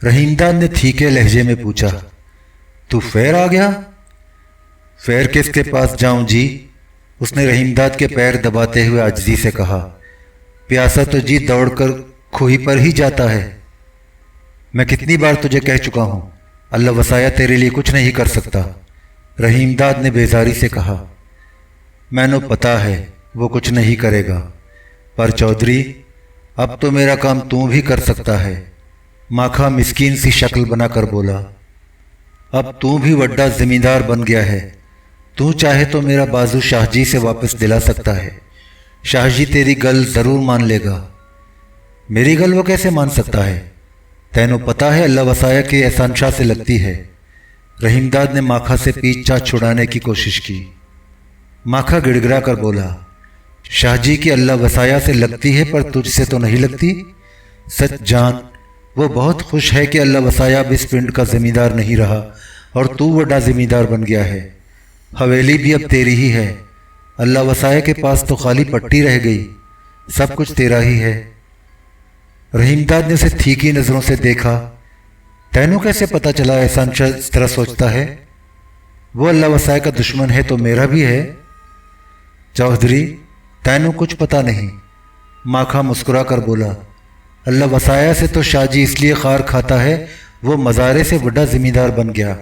رحیم داد نے تھیکے لہجے میں پوچھا، تو فیر آ گیا؟ فیر کس کے پاس جاؤں جی؟ اس نے رحیم داد کے پیر دباتے ہوئے عاجزی سے کہا، پیاسا تو جی دوڑ کر کھوئی پر ہی جاتا ہے۔ میں کتنی بار تجھے کہہ چکا ہوں، اللہ وسایا تیرے لیے کچھ نہیں کر سکتا۔ رحیم داد نے بیزاری سے کہا، میں نے پتا ہے وہ کچھ نہیں کرے گا، پر چودھری اب تو میرا کام تو بھی کر سکتا ہے۔ ماکھا مسکین سی شکل بنا کر بولا، اب تو بھی وڈا زمیندار بن گیا ہے، تو چاہے تو میرا بازو شاہ جی سے واپس دلا سکتا ہے، شاہ جی تیری گل ضرور مان لے گا۔ میری گل وہ کیسے مان سکتا ہے؟ تینوں پتا ہے اللہ وسایا کے احسان شاہ سے لگتی ہے۔ رحیم داد نے ماکھا سے پیچھا چھڑانے کی کوشش کی۔ ماکھا گڑ گڑا کر بولا، شاہ جی کی اللہ وسایا سے لگتی ہے پر تجھ سے تو نہیں لگتی۔ سچ جان وہ بہت خوش ہے کہ اللہ وسایا اب اس پنڈ کا زمیندار نہیں رہا اور تو بڑا زمیندار بن گیا ہے۔ حویلی بھی اب تیری ہی ہے، اللہ وسایا کے پاس تو خالی پٹی رہ گئی، سب کچھ تیرا ہی ہے۔ رحیم داد نے اسے تھیکی نظروں سے دیکھا، تینوں کیسے پتا چلا احسان شاہ اس طرح سوچتا ہے؟ وہ اللہ وسایا کا دشمن ہے تو میرا بھی ہے۔ چودھری تینوں کچھ پتا نہیں، ماکھا مسکرا کر بولا، اللہ وسایا سے تو شاہ جی اس لیے خار کھاتا ہے، وہ مزارے سے بڑا زمیندار بن گیا،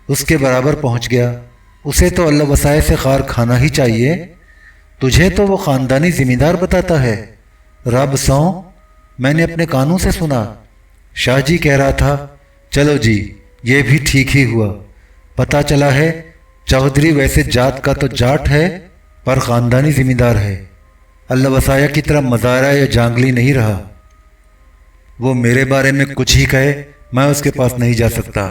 اس کے برابر پہنچ گیا، اسے تو اللہ وسایا سے خار کھانا ہی چاہیے۔ تجھے تو وہ خاندانی زمیندار بتاتا ہے۔ رب سوں میں نے اپنے کانوں سے سنا، شاہ جی کہہ رہا تھا، چلو جی یہ بھی ٹھیک ہی ہوا، پتا چلا ہے چودھری ویسے جات کا تو جاٹ ہے پر خاندانی زمیندار ہے، اللہ وسایا کی طرح مزارہ یا جانگلی نہیں رہا۔ وہ میرے بارے میں کچھ ہی کہے میں اس کے پاس نہیں جا سکتا،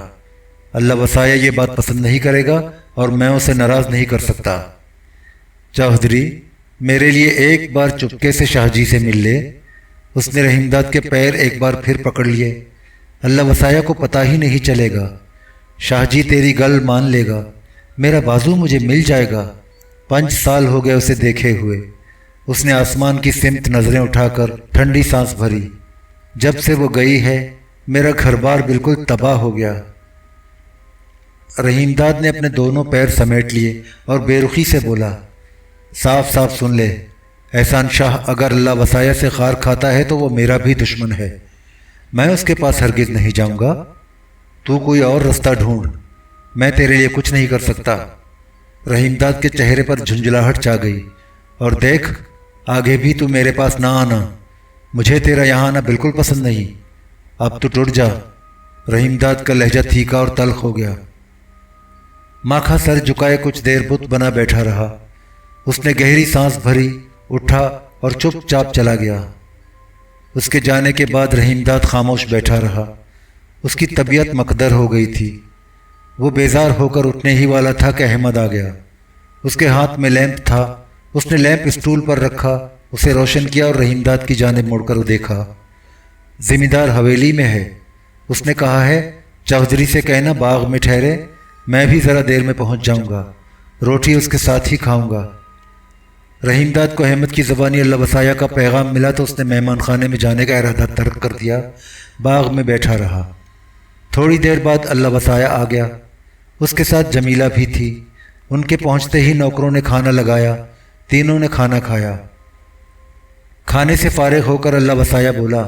اللہ وسایا یہ بات پسند نہیں کرے گا اور میں اسے ناراض نہیں کر سکتا۔ چودھری میرے لیے ایک بار چپکے سے شاہ جی سے مل لے۔ اس نے رحیم داد کے پیر ایک بار پھر پکڑ لیے، اللہ وسایا کو پتہ ہی نہیں چلے گا، شاہ جی تیری گل مان لے گا، میرا بازو مجھے مل جائے گا۔ 5 سال ہو گئے اسے دیکھے ہوئے۔ اس نے آسمان کی سمت نظریں اٹھا کر ٹھنڈی سانس بھری، جب سے وہ گئی ہے میرا گھر بار بالکل تباہ ہو گیا۔ رحیم داد نے اپنے دونوں پیر سمیٹ لیے اور بے رخی سے بولا، صاف صاف سن لے، احسان شاہ اگر اللہ وسایا سے خار کھاتا ہے تو وہ میرا بھی دشمن ہے، میں اس کے پاس ہرگز نہیں جاؤں گا۔ تو کوئی اور رستہ ڈھونڈ، میں تیرے لیے کچھ نہیں کر سکتا۔ رحیم داد کے چہرے پر جھنجھلاہٹ چھا گئی، اور دیکھ آگے بھی تو میرے پاس نہ آنا، مجھے تیرا یہاں آنا بالکل پسند نہیں، اب تو ٹوٹ جا۔ رحیم داد کا لہجہ تھیکا اور تلخ ہو گیا۔ ماکھا سر جھکائے کچھ دیر بت بنا بیٹھا رہا، اس نے گہری سانس بھری، اٹھا اور چپ چاپ چلا گیا۔ اس کے جانے کے بعد رحیم داد خاموش بیٹھا رہا، اس کی طبیعت مکدر ہو گئی تھی۔ وہ بیزار ہو کر اٹھنے ہی والا تھا کہ احمد آ گیا۔ اس کے ہاتھ میں لیمپ تھا، اس نے لیمپ اسٹول پر رکھا، اسے روشن کیا اور رحیم داد کی جانب مڑ کر دیکھا۔ زمیندار حویلی میں ہے، اس نے کہا ہے چودھری سے کہنا باغ میں ٹھہرے، میں بھی ذرا دیر میں پہنچ جاؤں گا، روٹی اس کے ساتھ ہی کھاؤں گا۔ رحیم داد کو احمد کی زبانی اللہ وسایا کا پیغام ملا تو اس نے مہمان خانے میں جانے کا ارادہ ترک کر دیا، باغ میں بیٹھا رہا۔ تھوڑی دیر بعد اللہ وسایا آ گیا، اس کے ساتھ جمیلہ بھی تھی۔ ان کے پہنچتے ہی نوکروں نے کھانا لگایا، تینوں نے کھانا کھایا۔ کھانے سے فارغ ہو کر اللہ وسایا بولا،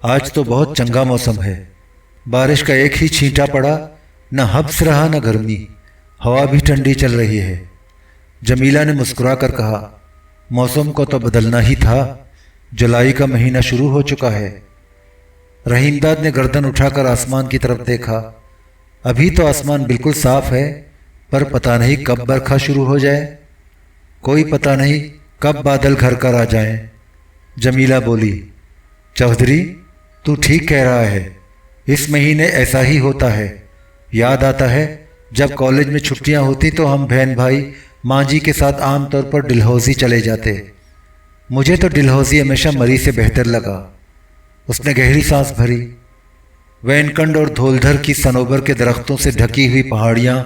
آج تو بہت چنگا موسم ہے، بارش کا ایک ہی چھینٹا پڑا، نہ حبس رہا نہ گرمی، ہوا بھی ٹھنڈی چل رہی ہے۔ جمیلہ نے مسکرا کر کہا، موسم کو تو بدلنا ہی تھا، جولائی کا مہینہ شروع ہو چکا ہے۔ رحیم داد نے گردن اٹھا کر آسمان کی طرف دیکھا، ابھی تو آسمان بالکل صاف ہے، پر پتہ نہیں کب برکھا شروع ہو جائے، کوئی پتہ نہیں کب بادل گھر کر آ جائیں۔ جمیلہ بولی، چودھری تو ٹھیک کہہ رہا ہے، اس مہینے ایسا ہی ہوتا ہے۔ یاد آتا ہے جب کالج میں چھٹیاں ہوتی تو ہم بہن بھائی ماں جی کے ساتھ عام طور پر ڈلہوزی چلے جاتے، مجھے تو ڈلہوزی ہمیشہ مری سے بہتر لگا۔ اس نے گہری سانس بھری۔ وینکنڈ اور دھولدھر کی صنوبر کے درختوں سے ڈھکی ہوئی پہاڑیاں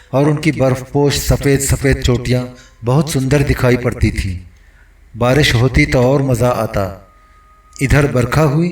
اور ان کی برف پوش سفید سفید چوٹیاں بہت سندر دکھائی پڑتی تھیں۔ بارش ہوتی تو اور مزہ آتا۔ ادھر برکھا ہوئی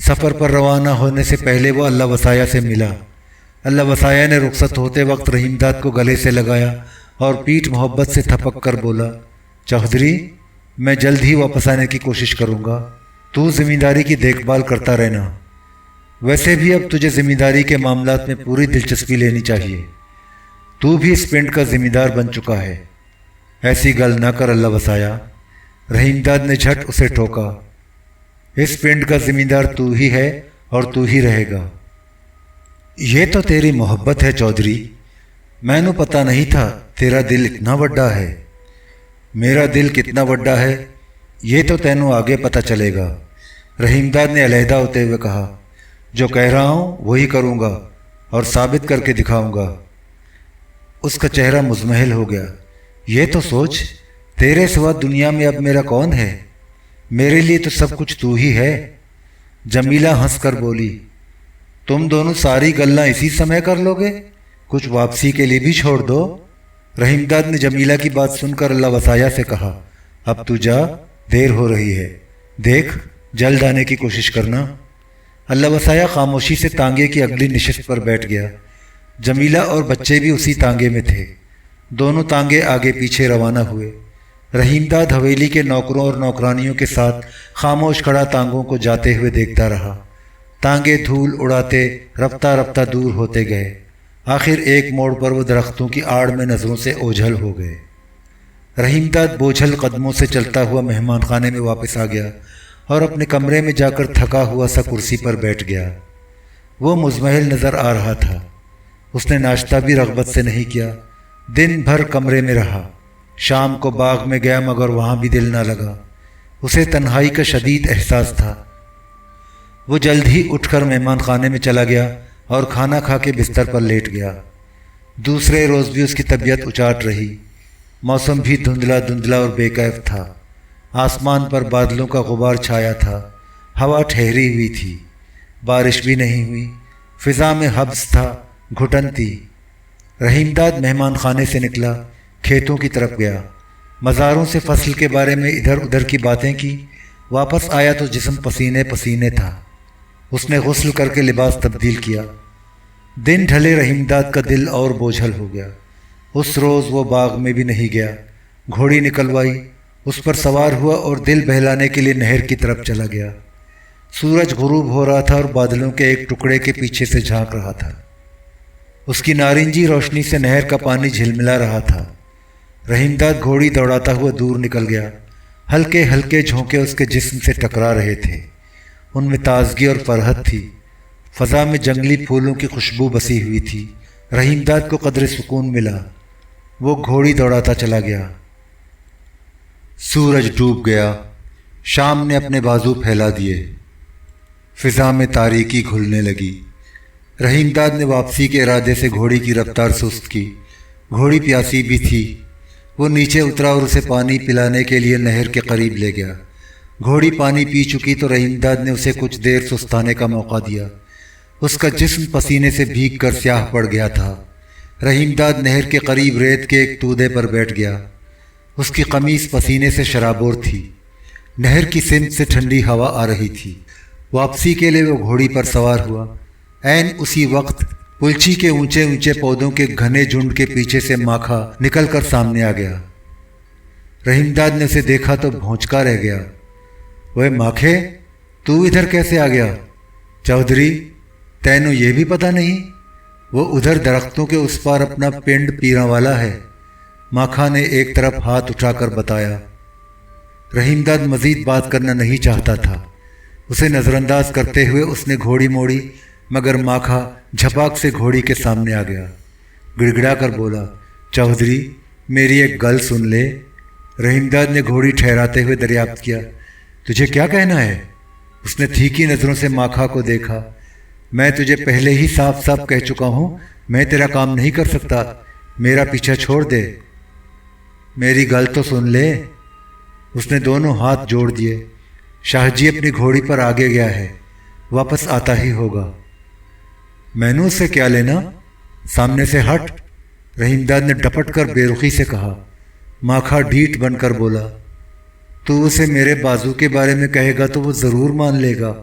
سفر پر روانہ ہونے سے پہلے وہ اللہ وسایہ سے ملا۔ اللہ وسایہ نے رخصت ہوتے وقت رحیم داد کو گلے سے لگایا اور پیٹھ محبت سے تھپک کر بولا، چودھری میں جلد ہی واپس آنے کی کوشش کروں گا، تو زمینداری کی دیکھ بھال کرتا رہنا۔ ویسے بھی اب تجھے زمینداری کے معاملات میں پوری دلچسپی لینی چاہیے، تو بھی اس پنڈ کا زمیندار بن چکا ہے، ایسی گل نہ کر اللہ وسایہ۔ رحیم داد نے جھٹ اسے ٹوکا، اس پنڈ کا زمیندار تو ہی ہے اور تو ہی رہے گا۔ یہ تو تیری محبت ہے چودھری، میں نو پتہ نہیں تھا تیرا دل اتنا وڈا ہے۔ میرا دل کتنا وڈا ہے یہ تو تینوں آگے پتہ چلے گا، رحیم داد نے علیحدہ ہوتے ہوئے کہا۔ جو کہہ رہا ہوں وہی کروں گا اور ثابت کر کے دکھاؤں گا۔ اس کا چہرہ مزمحل ہو گیا۔ یہ تو سوچ، تیرے سوا دنیا میں اب میرا کون ہے؟ میرے لیے تو سب کچھ تو ہی ہے۔ جمیلہ ہنس کر بولی، تم دونوں ساری گلاں اسی سمے کر لو گے؟ کچھ واپسی کے لیے بھی چھوڑ دو۔ رحیم داد نے جمیلہ کی بات سن کر اللہ وسایہ سے کہا، اب تو جا، دیر ہو رہی ہے، دیکھ جلد آنے کی کوشش کرنا۔ اللہ وسایہ خاموشی سے تانگے کی اگلی نشست پر بیٹھ گیا۔ جمیلہ اور بچے بھی اسی تانگے میں تھے۔ دونوں تانگے آگے پیچھے روانہ ہوئے۔ رحیم داد حویلی کے نوکروں اور نوکرانیوں کے ساتھ خاموش کھڑا تانگوں کو جاتے ہوئے دیکھتا رہا۔ تانگے دھول اڑاتے رفتہ رفتہ دور ہوتے گئے۔ آخر ایک موڑ پر وہ درختوں کی آڑ میں نظروں سے اوجھل ہو گئے۔ رحیم داد بوجھل قدموں سے چلتا ہوا مہمان خانے میں واپس آ گیا اور اپنے کمرے میں جا کر تھکا ہوا سا کرسی پر بیٹھ گیا۔ وہ مزمحل نظر آ رہا تھا۔ اس نے ناشتہ بھی رغبت سے نہیں کیا۔ دن بھر کمرے میں رہا۔ شام کو باغ میں گیا مگر وہاں بھی دل نہ لگا۔ اسے تنہائی کا شدید احساس تھا۔ وہ جلد ہی اٹھ کر مہمان خانے میں چلا گیا اور کھانا کھا کے بستر پر لیٹ گیا۔ دوسرے روز بھی اس کی طبیعت اچاٹ رہی۔ موسم بھی دھندلا دھندلا اور بے کیف تھا۔ آسمان پر بادلوں کا غبار چھایا تھا۔ ہوا ٹھہری ہوئی تھی، بارش بھی نہیں ہوئی۔ فضا میں حبس تھا، گھٹن تھی۔ رحیم داد مہمان خانے سے نکلا، کھیتوں کی طرف گیا۔ مزاروں سے فصل کے بارے میں ادھر ادھر کی باتیں کی۔ واپس آیا تو جسم پسینے پسینے تھا۔ اس نے غسل کر کے لباس تبدیل کیا۔ دن ڈھلے رحیم داد کا دل اور بوجھل ہو گیا۔ اس روز وہ باغ میں بھی نہیں گیا۔ گھوڑی نکلوائی، اس پر سوار ہوا اور دل بہلانے کے لیے نہر کی طرف چلا گیا۔ سورج غروب ہو رہا تھا اور بادلوں کے ایک ٹکڑے کے پیچھے سے جھانک رہا تھا۔ اس کی نارنجی روشنی سے نہر کا پانی جھلملا رہا تھا۔ رحیم داد گھوڑی دوڑاتا ہوا دور نکل گیا۔ ہلکے ہلکے جھونکے اس کے جسم سے ٹکرا رہے تھے۔ ان میں تازگی اور فرحت تھی۔ فضا میں جنگلی پھولوں کی خوشبو بسی ہوئی تھی۔ رحیم داد کو قدر سکون ملا۔ وہ گھوڑی دوڑاتا چلا گیا۔ سورج ڈوب گیا۔ شام نے اپنے بازو پھیلا دیے۔ فضا میں تاریکی گھلنے لگی۔ رحیم داد نے واپسی کے ارادے سے گھوڑی کی رفتار سست کی۔ گھوڑی پیاسی بھی تھی۔ وہ نیچے اترا اور اسے پانی پلانے کے لیے نہر کے قریب لے گیا۔ گھوڑی پانی پی چکی تو رحیم داد نے اسے کچھ دیر سستانے کا موقع دیا۔ اس کا جسم پسینے سے بھیگ کر سیاہ پڑ گیا تھا۔ رحیم داد نہر کے قریب ریت کے ایک تودے پر بیٹھ گیا۔ اس کی قمیص پسینے سے شرابور تھی۔ نہر کی سمت سے ٹھنڈی ہوا آ رہی تھی۔ واپسی کے لیے وہ گھوڑی پر سوار ہوا۔ عین اسی وقت پلچی کے اونچے اونچے پودوں کے گھنے جھنڈ کے پیچھے سے ماکھا نکل کر سامنے آ گیا۔ رحیم داد نے اسے دیکھا تو بھونچکا رہ گیا۔ وہ ماکھے، تو ادھر کیسے آ گیا؟ چودھری، تینوں یہ بھی پتہ نہیں؟ وہ ادھر درختوں کے اس پار اپنا پنڈ پیراں والا ہے، ماکھا نے ایک طرف ہاتھ اٹھا کر بتایا۔ رحیم داد مزید بات کرنا نہیں چاہتا تھا۔ اسے نظر انداز کرتے ہوئے اس نے گھوڑی موڑی مگر ماکھا جھپاک سے گھوڑی کے سامنے آ گیا۔ گڑ گڑا کر بولا، چودھری میری ایک گل سن لے۔ رحیم داد نے گھوڑی ٹھہراتے ہوئے دریافت کیا، تجھے کیا کہنا ہے؟ اس نے تھیکی نظروں سے ماکھا کو دیکھا۔ میں تجھے پہلے ہی صاف صاف کہہ چکا ہوں، میں تیرا کام نہیں کر سکتا، میرا پیچھا چھوڑ دے۔ میری گل تو سن لے۔ اس نے دونوں ہاتھ جوڑ دیے۔ شاہ جی اپنی گھوڑی پر آگے گیا ہے، واپس آتا ہی ہوگا۔ میں نے اس سے کیا لینا؟ سامنے سے ہٹ، رحیم داد نے ڈپٹ کر بے رخی سے کہا۔ ماکھا ڈھیٹ بن کر بولا، تو اسے میرے بازو کے بارے میں کہے گا تو وہ ضرور مان لے گا۔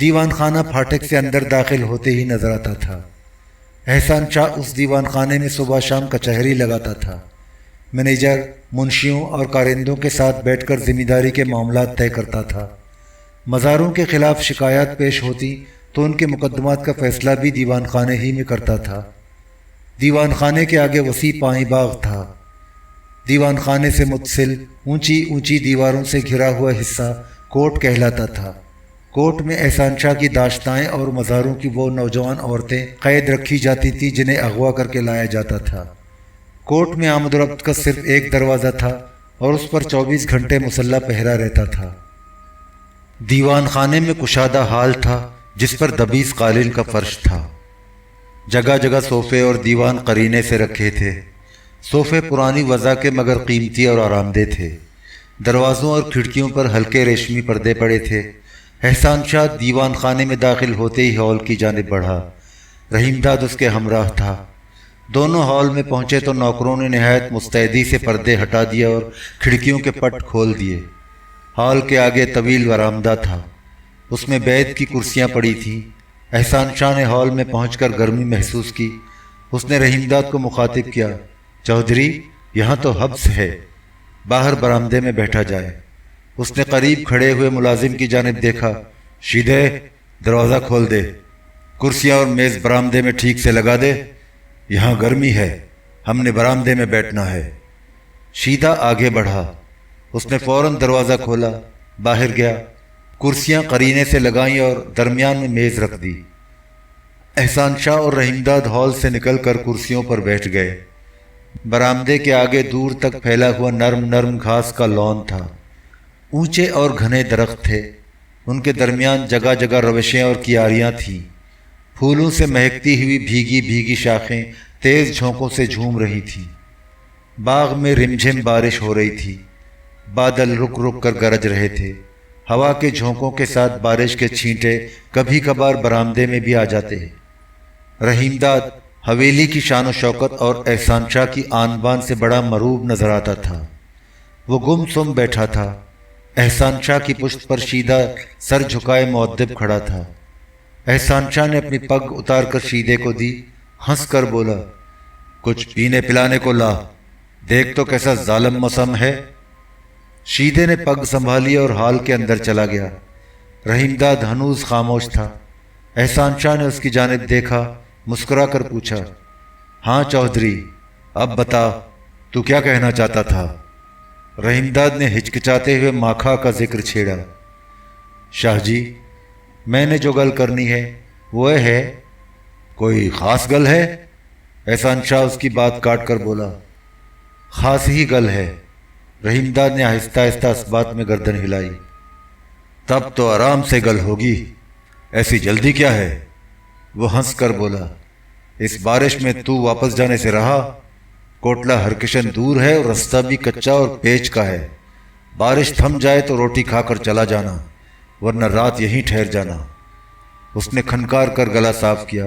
دیوان خانہ پھاٹک سے اندر داخل ہوتے ہی نظر آتا تھا۔ احسان شاہ اس دیوان خانے میں صبح شام کچہری لگاتا تھا۔ مینیجر، منشیوں اور کارندوں کے ساتھ بیٹھ کر ذمہ داری کے معاملات طے کرتا تھا۔ مزاروں کے خلاف شکایات پیش ہوتی تو ان کے مقدمات کا فیصلہ بھی دیوان خانے ہی میں کرتا تھا۔ دیوان خانے کے آگے وسیع پائیں باغ تھا۔ دیوان خانے سے متصل اونچی اونچی دیواروں سے گھرا ہوا حصہ کوٹ کہلاتا تھا۔ کوٹ میں احسان شاہ کی داشتائیں اور مزاروں کی وہ نوجوان عورتیں قید رکھی جاتی تھیں جنہیں اغوا کر کے لایا جاتا تھا۔ کوٹ میں آمد و رفت کا صرف ایک دروازہ تھا اور اس پر 24 گھنٹے مسلح پہرا رہتا تھا۔ دیوان خانے میں کشادہ ہال تھا جس پر دبیس قالین کا فرش تھا۔ جگہ جگہ صوفے اور دیوان قرینے سے رکھے تھے۔ صوفے پرانی وضع کے مگر قیمتی اور آرام دہ تھے۔ دروازوں اور کھڑکیوں پر ہلکے ریشمی پردے پڑے تھے۔ احسان شاہ دیوان خانے میں داخل ہوتے ہی ہال کی جانب بڑھا۔ رحیم داد اس کے ہمراہ تھا۔ دونوں ہال میں پہنچے تو نوکروں نے نہایت مستعدی سے پردے ہٹا دیے اور کھڑکیوں کے پٹ کھول دیے۔ ہال کے آگے طویل برآمدہ تھا۔ اس میں بیت کی کرسیاں پڑی تھیں۔ احسان شاہ نے ہال میں پہنچ کر گرمی محسوس کی۔ اس نے رحیم داد کو مخاطب کیا، چودھری یہاں تو حبس ہے، باہر برآمدے میں بیٹھا جائے۔ اس نے قریب کھڑے ہوئے ملازم کی جانب دیکھا، شیدے دروازہ کھول دے، کرسیاں اور میز برآمدے میں ٹھیک سے لگا دے، یہاں گرمی ہے، ہم نے برآمدے میں بیٹھنا ہے۔ شیدہ آگے بڑھا۔ اس نے فوراً دروازہ کھولا، باہر گیا، کرسیاں قرینے سے لگائیں اور درمیان میں میز رکھ دی۔ احسان شاہ اور رحیم داد ہال سے نکل کر کرسیوں پر بیٹھ گئے۔ برآمدے کے آگے دور تک پھیلا ہوا نرم نرم گھاس کا لون تھا۔ اونچے اور گھنے درخت تھے۔ ان کے درمیان جگہ جگہ روشیں اور کیاریاں تھیں۔ پھولوں سے مہکتی ہوئی بھیگی بھیگی شاخیں تیز جھونکوں سے جھوم رہی تھیں۔ باغ میں رمجھم بارش ہو رہی تھی۔ بادل رک رک کر گرج رہے تھے۔ ہوا کے جھونکوں کے ساتھ بارش کے چھینٹے کبھی کبھار برآمدے میں بھی آ جاتے ہیں۔ رحیم داد حویلی کی شان و شوکت اور احسان شاہ کی آن بان سے بڑا مروب نظر آتا تھا۔ وہ گم سم بیٹھا تھا۔ احسان شاہ کی پشت پر شیدہ سر جھکائے مؤدب کھڑا تھا۔ احسان شاہ نے اپنی پگ اتار کر شیدے کو دی، ہنس کر بولا، کچھ پینے پلانے کو لا، دیکھ تو کیسا ظالم موسم ہے۔ شیدے نے پگ سنبھالی اور ہال کے اندر چلا گیا۔ رحیم داد ہنوز خاموش تھا۔ احسان شاہ نے اس کی جانب دیکھا، مسکرا کر پوچھا، ہاں چودھری اب بتا تو کیا کہنا چاہتا تھا؟ رحیم داد نے ہچکچاتے ہوئے ماکھا کا ذکر چھیڑا، شاہ جی میں نے جو گل کرنی ہے وہ ہے، کوئی خاص گل ہے؟ احسان شاہ اس کی بات کاٹ کر بولا، خاص ہی گل ہے۔ رحیم داد نے آہستہ آہستہ اس بات میں گردن ہلائی، تب تو آرام سے گل ہوگی، ایسی جلدی کیا ہے؟ وہ ہنس کر بولا، اس بارش میں تو واپس جانے سے رہا؟ کوٹلہ ہرکشن دور ہے اور رستہ بھی کچا اور پیچ کا ہے۔ بارش تھم جائے تو روٹی کھا کر چلا جانا، ورنہ رات یہیں ٹھہر جانا۔ اس نے کھنکار کر گلا صاف کیا،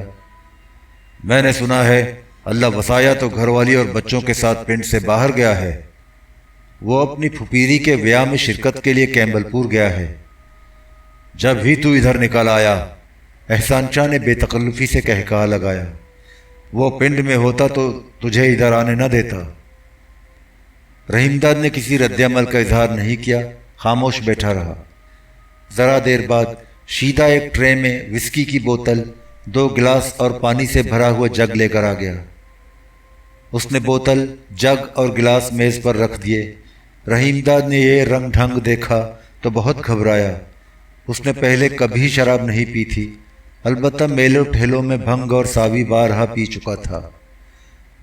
میں نے سنا ہے اللہ وسایا تو گھر والی اور بچوں کے ساتھ پنڈ سے باہر گیا ہے۔ وہ اپنی پھپھیری کے ویاہ میں شرکت کے لیے کیمبل پور گیا ہے۔ جب ہی تو ادھر نکل آیا، احسان شاہ نے بے تکلفی سے کہکہا لگایا، وہ پنڈ میں ہوتا تو تجھے ادھر آنے نہ دیتا۔ رحیم داد نے کسی رد عمل کا اظہار نہیں کیا، خاموش بیٹھا رہا۔ ذرا دیر بعد شیدہ ایک ٹرے میں وسکی کی بوتل، 2 گلاس اور پانی سے بھرا ہوا جگ لے کر آ گیا۔ اس نے بوتل، جگ اور گلاس میز پر رکھ دیے۔ رحیم داد نے یہ رنگ ڈھنگ دیکھا تو بہت گھبرایا۔ اس نے پہلے کبھی شراب نہیں پی تھی، البتہ میلوں ٹھیلوں میں بھنگ اور ساوی بارہا پی چکا تھا۔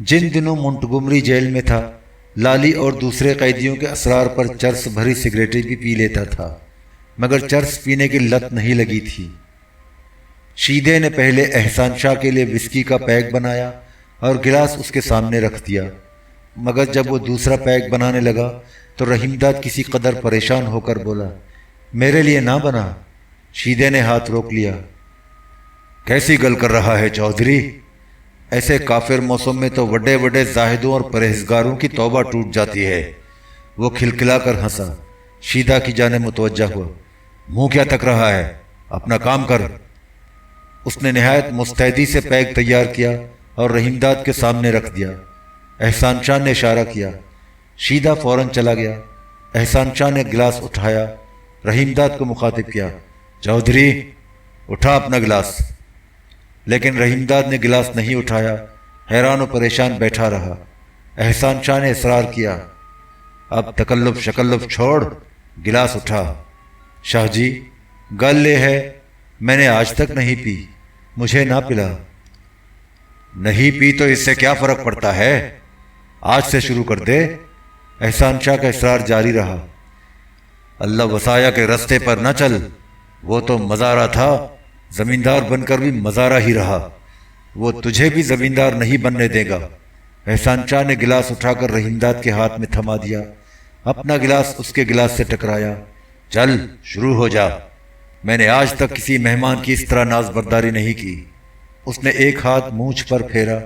جن دنوں منٹگمری جیل میں تھا، لالی اور دوسرے قیدیوں کے اسرار پر چرس بھری سگریٹیں بھی پی لیتا تھا، مگر چرس پینے کی لت نہیں لگی تھی۔ شیدے نے پہلے احسان شاہ کے لیے وسکی کا پیک بنایا اور گلاس اس کے سامنے رکھ دیا، مگر جب وہ دوسرا پیک بنانے لگا تو رحیم داد کسی قدر پریشان ہو کر بولا، میرے لیے نہ بنا۔ شیدے نے ہاتھ روک لیا، کیسی گل کر رہا ہے چودھری؟ ایسے کافر موسم میں تو بڑے بڑے زاہدوں اور پرہیزگاروں کی توبہ ٹوٹ جاتی ہے۔ وہ کھلکھلا کر ہنسا، شیدہ کی جانب متوجہ ہوا، منہ کیا تک رہا ہے؟ اپنا کام کر۔ اس نے نہایت مستعدی سے پیک تیار کیا اور رحیم داد کے سامنے رکھ دیا۔ احسان شاہ نے اشارہ کیا، شیدہ فوراً چلا گیا۔ احسان شاہ نے گلاس اٹھایا، رحیم داد کو مخاطب کیا، چودھری اٹھا اپنا گلاس۔ لیکن رحیم داد نے گلاس نہیں اٹھایا، حیران و پریشان بیٹھا رہا۔ احسان شاہ نے اصرار کیا، اب تکلف شکلف چھوڑ، گلاس اٹھا۔ شاہ جی گل یہ ہے، میں نے آج تک نہیں پی، مجھے نہ پلا۔ نہیں پی تو اس سے کیا فرق پڑتا ہے، آج سے شروع کر دے۔ احسان شاہ کا اصرار جاری رہا۔ اللہ وسایا کے رستے پر نہ چل، وہ تو مزارہ تھا، زمیندار بن کر بھی مزارہ ہی رہا، وہ تجھے بھی زمیندار نہیں بننے دے گا۔ احسان شاہ نے گلاس اٹھا کر رحیم داد کے ہاتھ میں تھما دیا، اپنا گلاس اس کے گلاس سے ٹکرایا۔ چل شروع ہو جا، میں نے آج تک کسی مہمان کی اس طرح ناز برداری نہیں کی۔ اس نے ایک ہاتھ مونچھ پر پھیرا،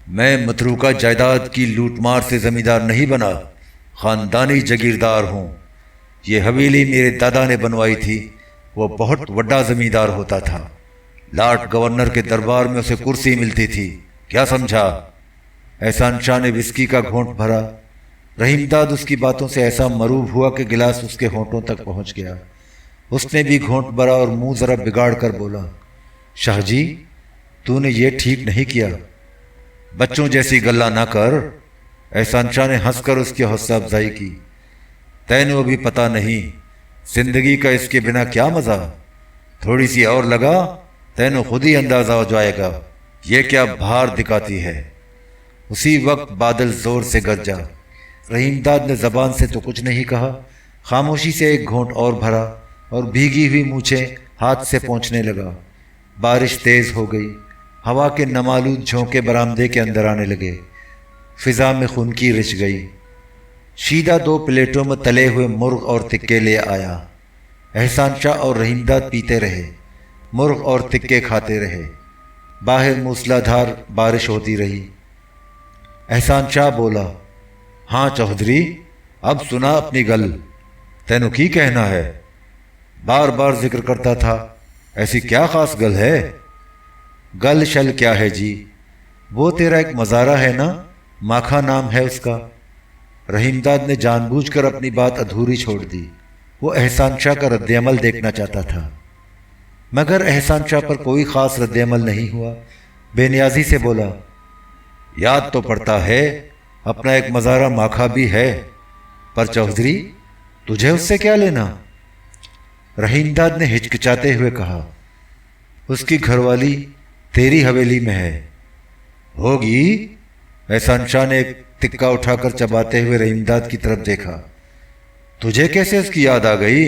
میں متروکہ جائیداد کی لوٹ مار سے زمیندار نہیں بنا، خاندانی جگیردار ہوں۔ یہ حویلی میرے دادا نے بنوائی تھی، وہ بہت بڑا زمیندار ہوتا تھا، لارڈ گورنر کے دربار میں اسے کرسی ملتی تھی، کیا سمجھا؟ احسان شاہ نے وسکی کا گھونٹ بھرا۔ رحیم داد اس کی باتوں سے ایسا مروب ہوا کہ گلاس اس کے ہونٹوں تک پہنچ گیا۔ اس نے بھی گھونٹ بھرا اور منہ ذرا بگاڑ کر بولا، شاہ جی تو نے یہ ٹھیک نہیں کیا، بچوں جیسی گلہ نہ کر۔ احسان شاہ نے ہنس کر اس کی حوصلہ افزائی کی، تینوں ابھی پتہ نہیں زندگی کا اس کے بنا کیا مزہ، تھوڑی سی اور لگا تینوں خود ہی اندازہ ہو جائے گا یہ کیا بھار دکھاتی ہے۔ اسی وقت بادل زور سے گرجا۔ رحیم داد نے زبان سے تو کچھ نہیں کہا، خاموشی سے ایک گھونٹ اور بھرا اور بھیگی ہوئی مونچھیں ہاتھ سے پہنچنے لگا۔ بارش تیز ہو گئی، ہوا کے نمالود جھونکے برآمدے کے اندر آنے لگے، فضا میں خنکی رچ گئی۔ شیدہ 2 پلیٹوں میں تلے ہوئے مرغ اور تکے لے آیا۔ احسان شاہ اور رحیم داد پیتے رہے، مرغ اور تکے کھاتے رہے۔ باہر موسلا دھار بارش ہوتی رہی۔ احسان شاہ بولا، ہاں چودھری اب سنا اپنی گل، تینوں کی کہنا ہے؟ بار بار ذکر کرتا تھا، ایسی کیا خاص گل ہے؟ گل شل کیا ہے جی، وہ تیرا ایک مزارہ ہے نا، ماکھا نام ہے اس کا۔ رحیم داد نے جان بوجھ کر اپنی بات ادھوری چھوڑ دی، وہ احسان شاہ کا رد عمل دیکھنا چاہتا تھا، مگر احسان شاہ پر کوئی خاص رد عمل نہیں ہوا۔ بے نیازی سے بولا، یاد تو پڑتا ہے اپنا ایک مزارہ ماکھا بھی ہے، پر چودھری تجھے اس سے کیا لینا؟ رحیم داد نے ہچکچاتے ہوئے کہا، اس کی گھر والی تیری حویلی میں ہے۔ ہوگی؟ احسان شاہ نے ایک تکا اٹھا کر چباتے ہوئے رحیم داد کی طرف دیکھا، تجھے کیسے اس کی یاد آ گئی؟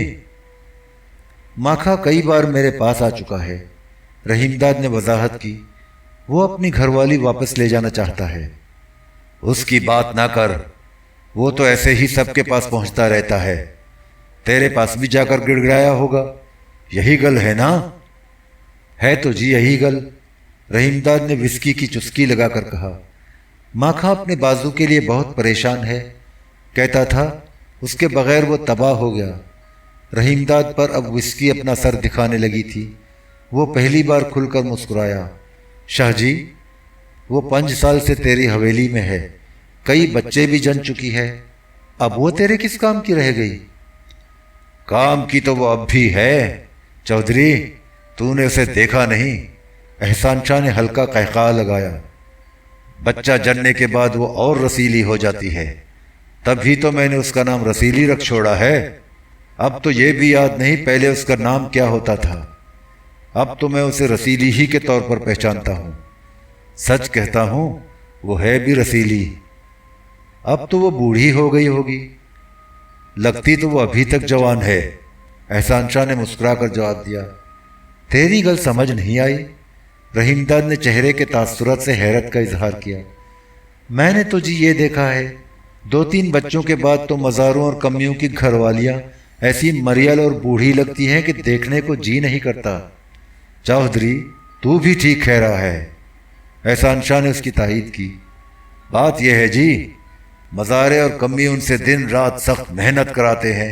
ماکھا کئی بار میرے پاس آ چکا ہے، رحیم داد نے وضاحت کی، وہ اپنی گھر والی واپس لے جانا چاہتا ہے۔ اس کی بات نہ کر، وہ تو ایسے ہی سب کے پاس پہنچتا رہتا ہے، تیرے پاس بھی جا کر گڑ گڑایا ہوگا، یہی گل ہے نا؟ ہے تو جی یہی گل، رحیم داد نے وسکی کی چسکی لگا کر کہا۔ ماکھا اپنے بازو کے لیے بہت پریشان ہے، کہتا تھا اس کے بغیر وہ تباہ ہو گیا۔ رحیم داد پر اب وسکی اپنا سر دکھانے لگی تھی، وہ پہلی بار کھل کر مسکرایا، شاہ جی وہ 5 سال سے تیری حویلی میں ہے، کئی بچے بھی جن چکی ہے، اب وہ تیرے کس کام کی رہ گئی؟ کام کی تو وہ اب بھی ہے چودھری، تو نے اسے دیکھا نہیں؟ احسان شاہ نے ہلکا قہقہا لگایا، بچہ جننے کے بعد وہ اور رسیلی ہو جاتی ہے، تبھی تو میں نے اس کا نام رسیلی رکھ چھوڑا ہے۔ اب تو یہ بھی یاد نہیں پہلے اس کا نام کیا ہوتا تھا، اب تو میں اسے رسیلی ہی کے طور پر پہچانتا ہوں۔ سچ کہتا ہوں وہ ہے بھی رسیلی، اب تو وہ بوڑھی ہو گئی ہوگی، لگتی تو وہ ابھی تک جوان ہے۔ احسان شاہ نے مسکرا کر جواب دیا، تیری گل سمجھ نہیں آئی۔ رحیم داد نے چہرے کے تاثرات سے حیرت کا اظہار کیا، میں نے تو جی یہ دیکھا ہے 2-3 بچوں کے بعد تو مزاروں اور کمیوں کی گھر والیاں ایسی مریل اور بوڑھی لگتی ہیں کہ دیکھنے کو جی نہیں کرتا۔ چودھری تو بھی ٹھیک کہہ رہا ہے، احسان شاہ نے اس کی تائید کی۔ بات یہ ہے جی، مزارے اور کمی ان سے دن رات سخت محنت کراتے ہیں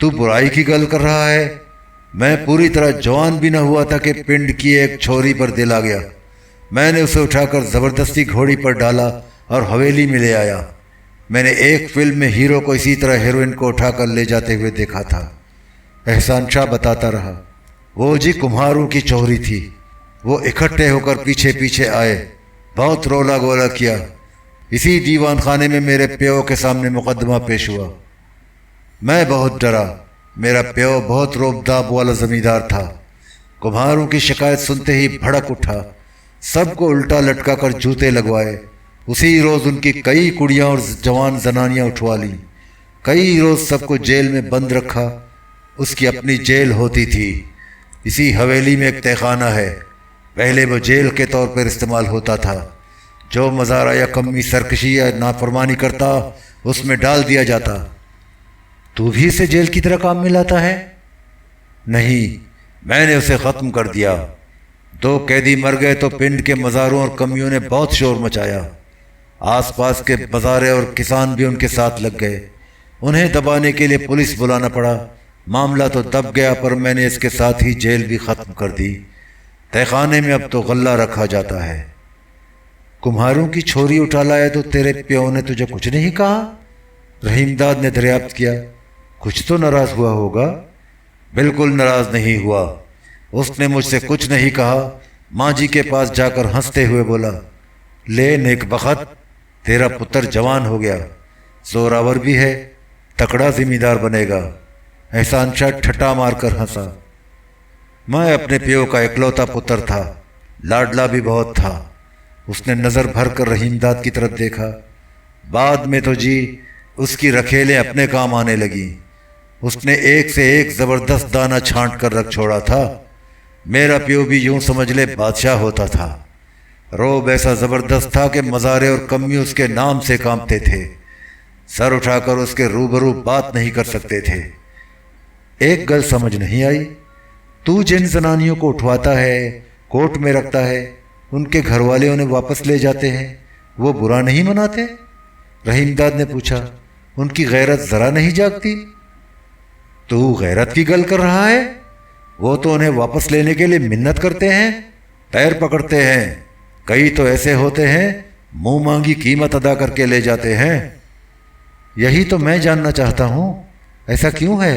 تو برائی کی گل کر رہا ہے؟ میں پوری طرح جوان بھی نہ ہوا تھا کہ پنڈ کی ایک چھوری پر دل آ گیا۔ میں نے اسے اٹھا کر زبردستی گھوڑی پر ڈالا اور حویلی میں لے آیا۔ میں نے ایک فلم میں ہیرو کو اسی طرح ہیروئن کو اٹھا کر لے جاتے ہوئے دیکھا تھا۔ احسان شاہ بتاتا رہا، وہ جی کمہاروں کی چوری تھی۔ وہ اکٹھے ہو کر پیچھے پیچھے آئے، بہت رولا گولا کیا۔ اسی دیوان خانے میں میرے پیو کے سامنے مقدمہ پیش ہوا۔ میں بہت ڈرا۔ میرا پیو بہت روب داب والا زمیندار تھا۔ کمہاروں کی شکایت سنتے ہی بھڑک اٹھا، سب کو الٹا لٹکا کر جوتے لگوائے۔ اسی روز ان کی کئی کڑیاں اور جوان زنانیاں اٹھوا لیں۔ کئی روز سب کو جیل میں بند رکھا۔ اس کی اپنی جیل ہوتی تھی۔ اسی حویلی میں ایک تہخانہ ہے۔ پہلے وہ جیل کے طور پر استعمال ہوتا تھا۔ جو مزارہ یا کمی سرکشی یا نافرمانی کرتا اس میں ڈال دیا جاتا۔ تو بھی اسے جیل کی طرح کام میں لاتا ہے؟ نہیں، میں نے اسے ختم کر دیا۔ 2 قیدی مر گئے تو پنڈ کے مزاروں اور کمیوں نے بہت شور مچایا۔ آس پاس کے بازارے اور کسان بھی ان کے ساتھ لگ گئے۔ انہیں دبانے کے لیے پولیس بلانا پڑا۔ معاملہ تو دب گیا، پر میں نے اس کے ساتھ ہی جیل بھی ختم کر دی۔ تہخانے میں اب تو غلہ رکھا جاتا ہے۔ کمہاروں کی چھوری اٹھا لایا تو تیرے پیو نے تجھے کچھ نہیں کہا؟ رحیم داد نے دریافت کیا۔ کچھ تو ناراض ہوا ہوگا؟ بالکل ناراض نہیں ہوا۔ اس نے مجھ سے کچھ نہیں کہا۔ ماں جی کے پاس جا کر ہنستے ہوئے بولا، لے نیک بخت، تیرا پتر جوان ہو گیا، زوراور بھی ہے، تکڑا زمیندار بنے گا۔ احسان شاہ ٹھٹا مار کر ہنسا۔ میں اپنے پیو کا اکلوتا پتر تھا، لاڈلا بھی بہت تھا۔ اس نے نظر بھر کر رحیم داد کی طرف دیکھا۔ بعد میں تو جی اس کی رکھیلیں اپنے کام آنے لگیں۔ اس نے ایک سے ایک زبردست دانہ چھانٹ کر رکھ چھوڑا تھا۔ میرا پیو بھی یوں سمجھ لے بادشاہ ہوتا تھا۔ روب ایسا زبردست تھا کہ مزارے اور کمی اس کے نام سے کانپتے تھے۔ سر اٹھا کر اس کے روبرو بات نہیں کر سکتے تھے۔ ایک گل سمجھ نہیں آئی، تو جن زنانیوں کو اٹھواتا ہے، کوٹ میں رکھتا ہے، ان کے گھر والے انہیں واپس لے جاتے ہیں، وہ برا نہیں مناتے؟ رحیم داد نے پوچھا۔ ان کی غیرت ذرا نہیں جاگتی؟ تو غیرت کی گل کر رہا ہے؟ وہ تو انہیں واپس لینے کے لیے منت کرتے ہیں، پیر پکڑتے ہیں۔ کئی تو ایسے ہوتے ہیں منہ مانگی قیمت ادا کر کے لے جاتے ہیں۔ یہی تو میں جاننا چاہتا ہوں، ایسا کیوں ہے؟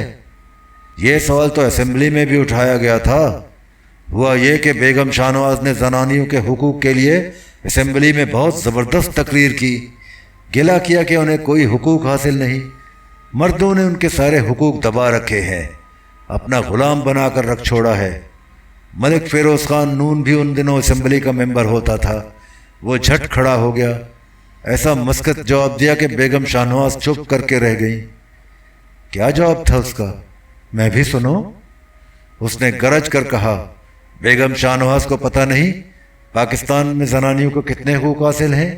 یہ سوال تو اسمبلی میں بھی اٹھایا گیا تھا۔ ہوا یہ کہ بیگم شاہ نواز نے زنانیوں کے حقوق کے لیے اسمبلی میں بہت زبردست تقریر کی، گلہ کیا کہ انہیں کوئی حقوق حاصل نہیں۔ مردوں نے ان کے سارے حقوق دبا رکھے ہیں، اپنا غلام بنا کر رکھ چھوڑا ہے۔ ملک فیروز خان نون بھی ان دنوں اسمبلی کا ممبر ہوتا تھا۔ وہ جھٹ کھڑا ہو گیا، ایسا مسکت جواب دیا کہ بیگم شاہ نواز چپ کر کے رہ گئیں۔ کیا جواب تھا اس کا؟ میں بھی سنوں۔ اس نے گرج کر کہا، بیگم شاہ نواز کو پتہ نہیں پاکستان میں زنانیوں کو کتنے حقوق حاصل ہیں؟